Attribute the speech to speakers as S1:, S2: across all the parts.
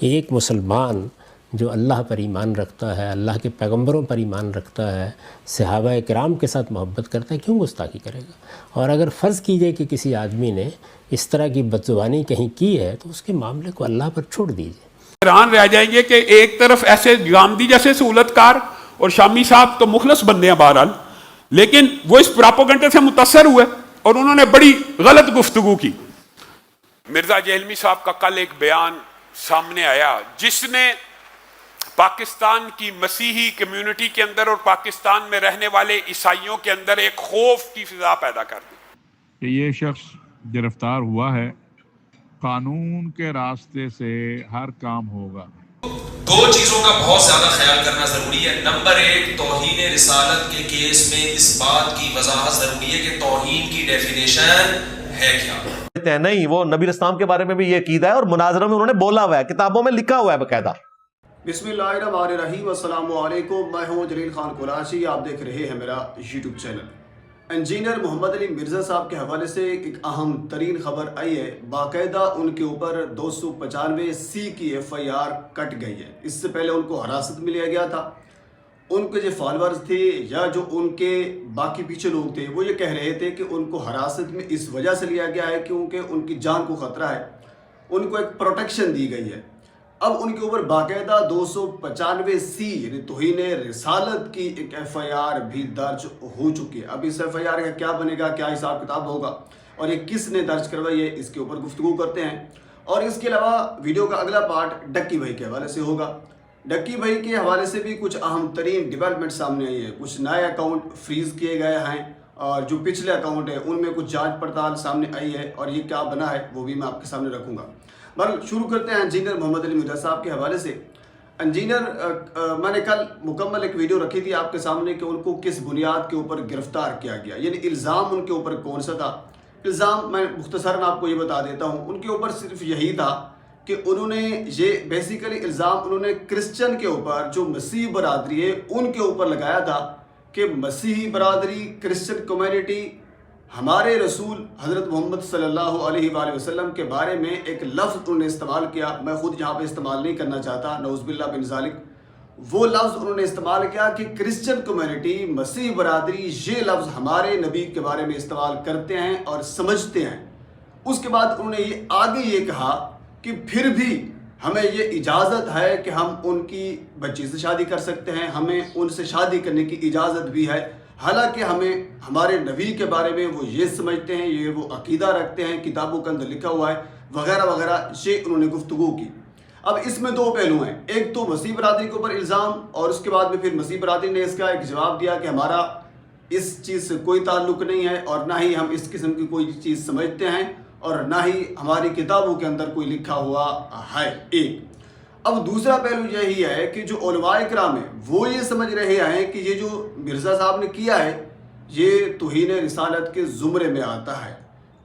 S1: ایک مسلمان جو اللہ پر ایمان رکھتا ہے، اللہ کے پیغمبروں پر ایمان رکھتا ہے، صحابہ کرام کے ساتھ محبت کرتا ہے، کیوں گستاخی کرے گا؟ اور اگر فرض کیجئے کہ کسی آدمی نے اس طرح کی بدزبانی کہیں کی ہے تو اس کے معاملے کو اللہ پر چھوڑ دیجئے۔
S2: حیران رہ جائیں گے کہ ایک طرف ایسے گاندھی جیسے سہولت کار اور شامی صاحب تو مخلص بندے ہیں بہرحال، لیکن وہ اس پراپوگنڈے سے متاثر ہوئے اور انہوں نے بڑی غلط گفتگو کی۔ مرزا جہلمی صاحب کا کل ایک بیان سامنے آیا جس نے پاکستان کی مسیحی کمیونٹی کے اندر اور پاکستان میں رہنے والے عیسائیوں کے اندر ایک خوف کی فضا پیدا کر دی
S3: کہ یہ شخص گرفتار ہوا ہے، قانون کے راستے سے ہر کام ہوگا۔
S4: دو چیزوں کا بہت زیادہ خیال کرنا ضروری ہے۔ نمبر ایک، توہین رسالت کے کیس میں اس بات کی وضاحت ضروری ہے کہ توہین کی ڈیفینیشن ہے کیا؟
S5: نہیں، وہ نبی اسلام کے بارے میں بھی یہ عقیدہ ہے اور مناظروں میں انہوں نے بولا ہوا ہے، کتابوں میں لکھا ہوا ہے باقاعدہ۔
S6: بسم اللہ الرحمن الرحیم، السلام علیکم، میں ہوں جلیل خان قریشی، آپ دیکھ رہے ہیں میرا یوٹیوب چینل۔ انجینئر محمد علی مرزا صاحب کے حوالے سے ایک اہم ترین خبر آئی ہے، باقاعدہ ان کے اوپر 295C کی FIR کٹ گئی ہے۔ اس سے پہلے ان کو حراست میں لیا گیا تھا۔ ان کے جو فالورز تھے یا جو ان کے باقی پیچھے لوگ تھے وہ یہ کہہ رہے تھے کہ ان کو حراست میں اس وجہ سے لیا گیا ہے کیونکہ ان کی جان کو خطرہ ہے، ان کو ایک پروٹیکشن دی گئی ہے۔ اب ان کے اوپر باقاعدہ 295C یعنی توہین رسالت کی ایک FIR بھی درج ہو چکی ہے۔ اب اس FIR کا کیا بنے گا، کیا حساب کتاب ہوگا اور یہ کس نے درج کروائی ہے، اس کے اوپر گفتگو کرتے ہیں۔ اور اس کے علاوہ ویڈیو کا اگلا پارٹ ڈکی بھائی کے حوالے سے ہوگا۔ ڈکی بھائی کے حوالے سے بھی کچھ اہم ترین ڈیولپمنٹ سامنے آئی ہے۔ کچھ نئے اکاؤنٹ فریز کیے گئے ہیں اور جو پچھلے اکاؤنٹ ہیں ان میں کچھ جانچ پڑتال سامنے آئی ہے اور یہ کیا بنا ہے وہ بھی میں آپ کے سامنے رکھوں گا۔ شروع کرتے ہیں انجینئر محمد علی مرزا صاحب کے حوالے سے۔ انجینئر میں نے کل مکمل ایک ویڈیو رکھی تھی آپ کے سامنے کہ ان کو کس بنیاد کے اوپر گرفتار کیا گیا، یعنی الزام ان کے اوپر کون سا تھا۔ الزام میں مختصراً آپ کو یہ بتا دیتا ہوں، ان کے اوپر صرف یہی تھا کہ انہوں نے یہ بیسیکلی الزام انہوں نے کرسچن کے اوپر جو مسیحی برادری ہے ان کے اوپر لگایا تھا کہ مسیحی برادری، کرسچن کمیونٹی ہمارے رسول حضرت محمد صلی اللہ علیہ وآلہ وسلم کے بارے میں ایک لفظ انہوں نے استعمال کیا، میں خود یہاں پہ استعمال نہیں کرنا چاہتا، نعوذ باللہ بن ذالک۔ وہ لفظ انہوں نے استعمال کیا کہ کرسچن کمیونٹی، مسیحی برادری یہ لفظ ہمارے نبی کے بارے میں استعمال کرتے ہیں اور سمجھتے ہیں۔ اس کے بعد انہوں نے یہ آگے یہ کہا کہ پھر بھی ہمیں یہ اجازت ہے کہ ہم ان کی بچی سے شادی کر سکتے ہیں، ہمیں ان سے شادی کرنے کی اجازت بھی ہے، حالانکہ ہمیں ہمارے نبی کے بارے میں وہ یہ سمجھتے ہیں، یہ وہ عقیدہ رکھتے ہیں، کتابوں کے اندر لکھا ہوا ہے وغیرہ وغیرہ، یہ انہوں نے گفتگو کی۔ اب اس میں دو پہلو ہیں، ایک تو مسیح برادری کے اوپر الزام اور اس کے بعد میں پھر مسیح برادری نے اس کا ایک جواب دیا کہ ہمارا اس چیز سے کوئی تعلق نہیں ہے اور نہ ہی ہم اس قسم کی کوئی چیز سمجھتے ہیں اور نہ ہی ہماری کتابوں کے اندر کوئی لکھا ہوا ہے۔ ایک اب دوسرا پہلو یہی ہے کہ جو علماء کرام ہیں وہ یہ سمجھ رہے ہیں کہ یہ جو مرزا صاحب نے کیا ہے یہ توہین رسالت کے زمرے میں آتا ہے،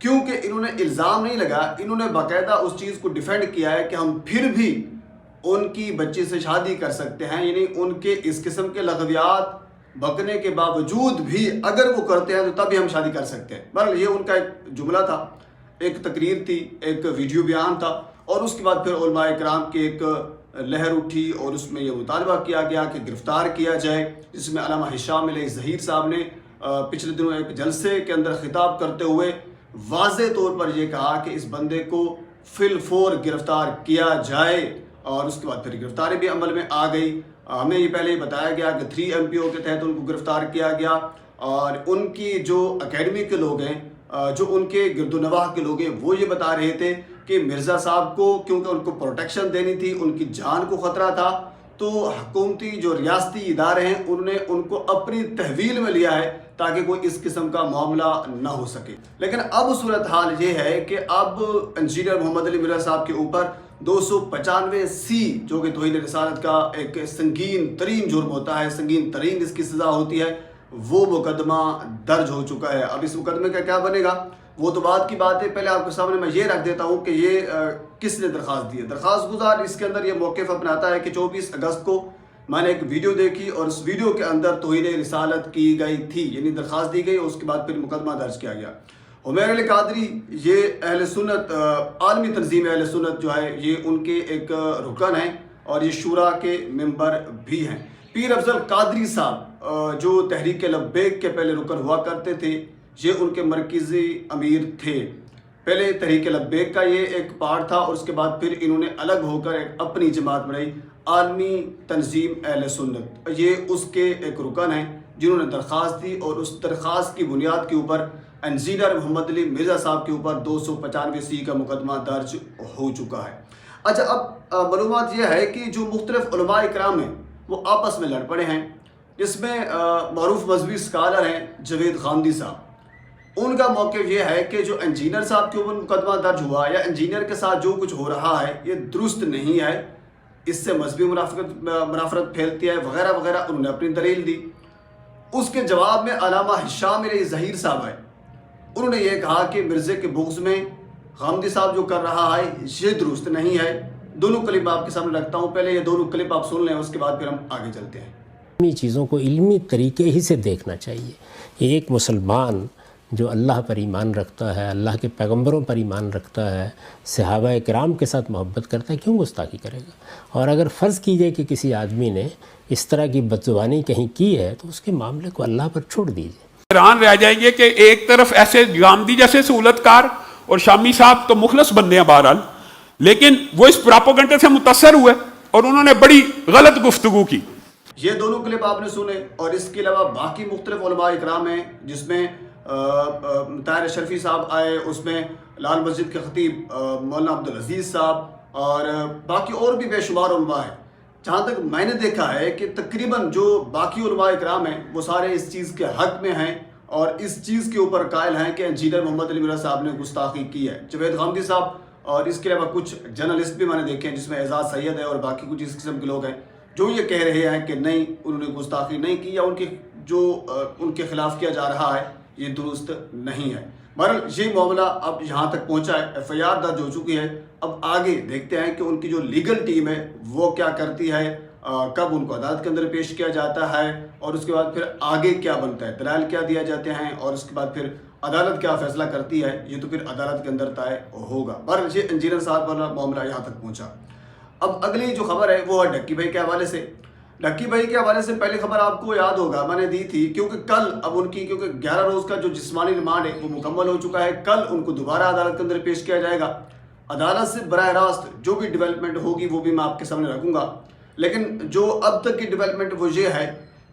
S6: کیونکہ انہوں نے الزام نہیں لگا، انہوں نے باقاعدہ اس چیز کو ڈیفینڈ کیا ہے کہ ہم پھر بھی ان کی بچی سے شادی کر سکتے ہیں، یعنی ان کے اس قسم کے لغویات بکنے کے باوجود بھی اگر وہ کرتے ہیں تو تب ہی ہم شادی کر سکتے ہیں۔ بہرحال یہ ان کا ایک جملہ تھا، ایک تقریر تھی، ایک ویڈیو بیان تھا، اور اس کے بعد پھر علماء کرام کی ایک لہر اٹھی اور اس میں یہ مطالبہ کیا گیا کہ گرفتار کیا جائے، جس میں علامہ ہشام علیہ ظہیر صاحب نے پچھلے دنوں ایک جلسے کے اندر خطاب کرتے ہوئے واضح طور پر یہ کہا کہ اس بندے کو فی الفور گرفتار کیا جائے، اور اس کے بعد پھر گرفتاری بھی عمل میں آ گئی۔ ہمیں یہ پہلے ہی بتایا گیا کہ 3 MPO کے تحت ان کو گرفتار کیا گیا، اور ان کی جو اکیڈمی کے لوگ ہیں، جو ان کے گرد و نواح کے لوگ ہیں، وہ یہ بتا رہے تھے کہ مرزا صاحب کو کیونکہ ان کو پروٹیکشن دینی تھی، ان کی جان کو خطرہ تھا، تو حکومتی جو ریاستی ادارے ہیں انہوں نے ان کو اپنی تحویل میں لیا ہے تاکہ کوئی اس قسم کا معاملہ نہ ہو سکے۔ لیکن اب صورتحال یہ ہے کہ اب انجینئر محمد علی مرزا صاحب کے اوپر 295C جو کہ توہین رسالت کا ایک سنگین ترین جرم ہوتا ہے، سنگین ترین اس کی سزا ہوتی ہے، وہ مقدمہ درج ہو چکا ہے۔ اب اس مقدمے کا کیا بنے گا وہ تو بعد کی بات ہے، پہلے آپ کے سامنے میں یہ رکھ دیتا ہوں کہ یہ کس نے درخواست دی ہے۔ درخواست گزار اس کے اندر یہ موقف اپناتا ہے کہ 24 اگست کو میں نے ایک ویڈیو دیکھی اور اس ویڈیو کے اندر توہین رسالت کی گئی تھی، یعنی درخواست دی گئی اور اس کے بعد پھر مقدمہ درج کیا گیا۔ عمیر علی قادری یہ اہل سنت عالمی تنظیم اہل سنت جو ہے یہ ان کے ایک رکن ہیں اور یہ شورا کے ممبر بھی ہیں۔ پیر افضل قادری صاحب جو تحریک لبیک کے پہلے رکن ہوا کرتے تھے، یہ ان کے مرکزی امیر تھے۔ پہلے تحریک لبیک کا یہ ایک پارٹ تھا اور اس کے بعد پھر انہوں نے الگ ہو کر ایک اپنی جماعت بنائی، عالمی تنظیم اہل سنت۔ یہ اس کے ایک رکن ہیں جنہوں نے درخواست دی اور اس درخواست کی بنیاد کے اوپر انجینئر محمد علی مرزا صاحب کے اوپر 295 کا مقدمہ درج ہو چکا ہے۔ اچھا، اب معلومات یہ ہے کہ جو مختلف علماء اکرام ہیں وہ آپس میں لڑ پڑے ہیں، جس میں معروف مذہبی اسکالر ہیں جاوید غامدی صاحب۔ ان کا موقف یہ ہے کہ جو انجینئر صاحب کے اوپر مقدمہ درج ہوا یا انجینئر کے ساتھ جو کچھ ہو رہا ہے یہ درست نہیں ہے، اس سے مذہبی منافرت پھیلتی ہے وغیرہ وغیرہ۔ انہوں نے اپنی دلیل دی۔ اس کے جواب میں علامہ ہشام علی ظہیر صاحب آئے، انہوں نے یہ کہا کہ مرزے کے بغض میں غامدی صاحب جو کر رہا ہے یہ درست نہیں ہے۔ دونوں کلپ آپ کے سامنے رکھتا ہوں، پہلے یہ دونوں کلپ آپ سن لیں، اس کے بعد پھر ہم آگے چلتے ہیں۔
S1: علمی چیزوں کو علمی طریقے ہی سے دیکھنا چاہیے۔ ایک مسلمان جو اللہ پر ایمان رکھتا ہے، اللہ کے پیغمبروں پر ایمان رکھتا ہے، صحابہ کرام کے ساتھ محبت کرتا ہے، کیوں گستاخی کرے گا؟ اور اگر فرض کیجئے کہ کسی آدمی نے اس طرح کی بدزبانی کہیں کی ہے تو اس کے معاملے کو اللہ پر چھوڑ دیجیے۔
S2: حیران رہ جائیں گے کہ ایک طرف ایسے غامدی جیسے سہولت کار اور شامی صاحب تو مخلص بندے ہیں بہرحال، لیکن وہ اس پراپوگنڈے سے متاثر ہوئے اور انہوں نے بڑی غلط گفتگو کی۔
S6: یہ دونوں کلپ آپ نے سنے، اور اس کے علاوہ باقی مختلف علماء اکرام ہیں، جس میں طاہر اشرفی صاحب آئے، اس میں لال مسجد کے خطیب مولانا عبدالعزیز صاحب، اور باقی اور بھی بے شمار علماء ہیں۔ جہاں تک میں نے دیکھا ہے کہ تقریباً جو باقی علماء اکرام ہیں وہ سارے اس چیز کے حق میں ہیں اور اس چیز کے اوپر قائل ہیں کہ انجینئر محمد علی مرزا صاحب نے گستاخی کی ہے۔ جاوید غامدی صاحب اور اس کے علاوہ کچھ جرنلسٹ بھی میں نے دیکھے ہیں، جس میں اعزاز سید ہے اور باقی کچھ اس قسم کے لوگ ہیں جو یہ کہہ رہے ہیں کہ نہیں، انہوں نے گستاخی نہیں کی، یا ان کے خلاف کیا جا رہا ہے یہ درست نہیں ہے۔ بہرحال یہ معاملہ اب یہاں تک پہنچا ہے، ایف آئی آر درج ہو چکی ہے۔ اب آگے دیکھتے ہیں کہ ان کی جو لیگل ٹیم ہے وہ کیا کرتی ہے، کب ان کو عدالت کے اندر پیش کیا جاتا ہے، اور اس کے بعد پھر آگے کیا بنتا ہے، دلائل کیا دیا جاتے ہیں، اور اس کے بعد پھر عدالت کیا فیصلہ کرتی ہے، یہ تو پھر عدالت کے اندر طے ہوگا۔ بہرحال یہ انجینئر صاحب والا معاملہ یہاں تک پہنچا۔ اب اگلی جو خبر ہے وہ ہے ڈکی بھائی کے حوالے سے۔ ڈکی بھائی کے حوالے سے پہلی خبر آپ کو یاد ہوگا میں نے دی تھی، کیونکہ کل اب ان کی 11 روز کا جو جسمانی ریمانڈ ہے وہ مکمل ہو چکا ہے۔ کل ان کو دوبارہ عدالت کے اندر پیش کیا جائے گا۔ عدالت سے براہ راست جو بھی ڈیولپمنٹ ہوگی وہ بھی میں آپ کے سامنے رکھوں گا، لیکن جو اب تک کی ڈیولپمنٹ وہ یہ ہے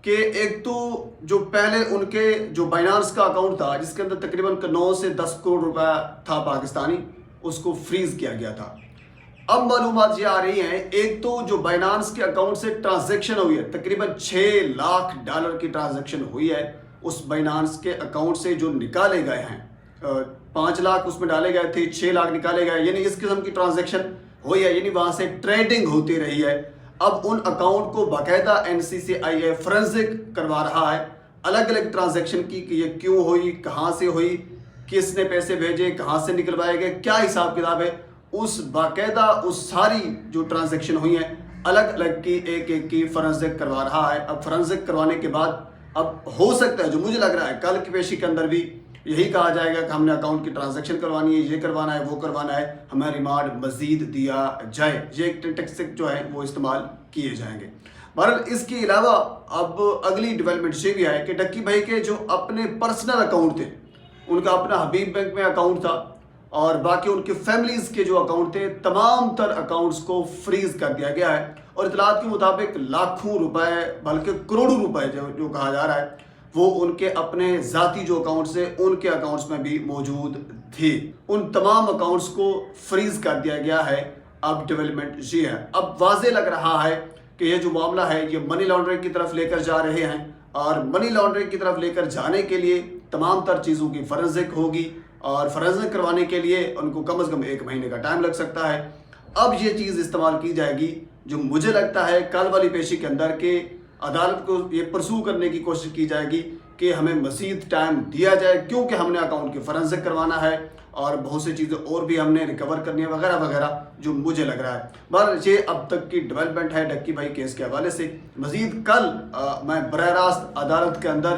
S6: کہ ایک تو جو پہلے ان کے جو بائنانس کا اکاؤنٹ تھا جس کے اندر تقریباً 9 سے 10 کروڑ روپے تھا پاکستانی، اس کو فریز کیا گیا تھا۔ اب معلومات یہ آ رہی ہیں، ایک تو جو بائنانس کے اکاؤنٹ سے ٹرانزیکشن ہوئی ہے، تقریباً $6 لاکھ کی ٹرانزیکشن ہوئی ہے اس بائنانس کے اکاؤنٹ سے، جو نکالے گئے ہیں 5 لاکھ اس میں ڈالے گئے تھے، 6 لاکھ نکالے گئے، یعنی اس قسم کی ٹرانزیکشن ہوئی ہے، یعنی وہاں سے ٹریڈنگ ہوتی رہی ہے۔ اب ان اکاؤنٹ کو باقاعدہ NCCIA فرنزک کروا رہا ہے الگ الگ ٹرانزیکشن کی، کہ یہ کیوں ہوئی، کہاں سے ہوئی، کس نے پیسے بھیجے، کہاں سے نکلوائے گئے، کیا حساب کتاب ہے، اس باقاعدہ اس ساری جو ٹرانزیکشن ہوئی ہیں الگ الگ کی ایک کی فرنزک کروا رہا ہے۔ اب فرنزک کروانے کے بعد اب ہو سکتا ہے، جو مجھے لگ رہا ہے کل کی پیشی کے اندر بھی یہی کہا جائے گا کہ ہم نے اکاؤنٹ کی ٹرانزیکشن کروانی ہے، یہ کروانا ہے، وہ کروانا ہے، ہمیں ریمانڈ مزید دیا جائے، یہ ٹیکسک جو ہے وہ استعمال کیے جائیں گے۔ بہرحال اس کے علاوہ اب اگلی ڈیولپمنٹ یہ بھی ہے کہ ڈکی بھائی کے جو اپنے پرسنل اکاؤنٹ تھے، ان کا اپنا حبیب بینک میں اکاؤنٹ تھا اور باقی ان کی فیملیز کے جو اکاؤنٹ تھے، تمام تر اکاؤنٹس کو فریز کر دیا گیا ہے، اور اطلاعات کے مطابق لاکھوں روپے بلکہ کروڑوں روپے جو کہا جا رہا ہے وہ ان کے اپنے ذاتی جو اکاؤنٹس ہیں ان کے اکاؤنٹس میں بھی موجود تھے۔ ان تمام اکاؤنٹس کو فریز کر دیا گیا ہے۔ اب ڈیولپمنٹ یہ ہے، اب واضح لگ رہا ہے کہ یہ جو معاملہ ہے یہ منی لانڈرنگ کی طرف لے کر جا رہے ہیں، اور منی لانڈرنگ کی طرف لے کر جانے کے لیے تمام تر چیزوں کی فرنزک ہوگی، اور فرنزک کروانے کے لیے ان کو کم از کم 1 مہینے کا ٹائم لگ سکتا ہے۔ اب یہ چیز استعمال کی جائے گی، جو مجھے لگتا ہے کل والی پیشی کے اندر کہ عدالت کو یہ پرسو کرنے کی کوشش کی جائے گی کہ ہمیں مزید ٹائم دیا جائے، کیونکہ ہم نے اکاؤنٹ کی فرنزک کروانا ہے اور بہت سی چیزیں اور بھی ہم نے ریکور کرنی ہے وغیرہ وغیرہ، جو مجھے لگ رہا ہے۔ بہرحال یہ اب تک کی ڈیولپمنٹ ہے ڈکی بھائی کیس کے حوالے سے۔ مزید کل میں براہ راست عدالت کے اندر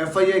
S6: FIA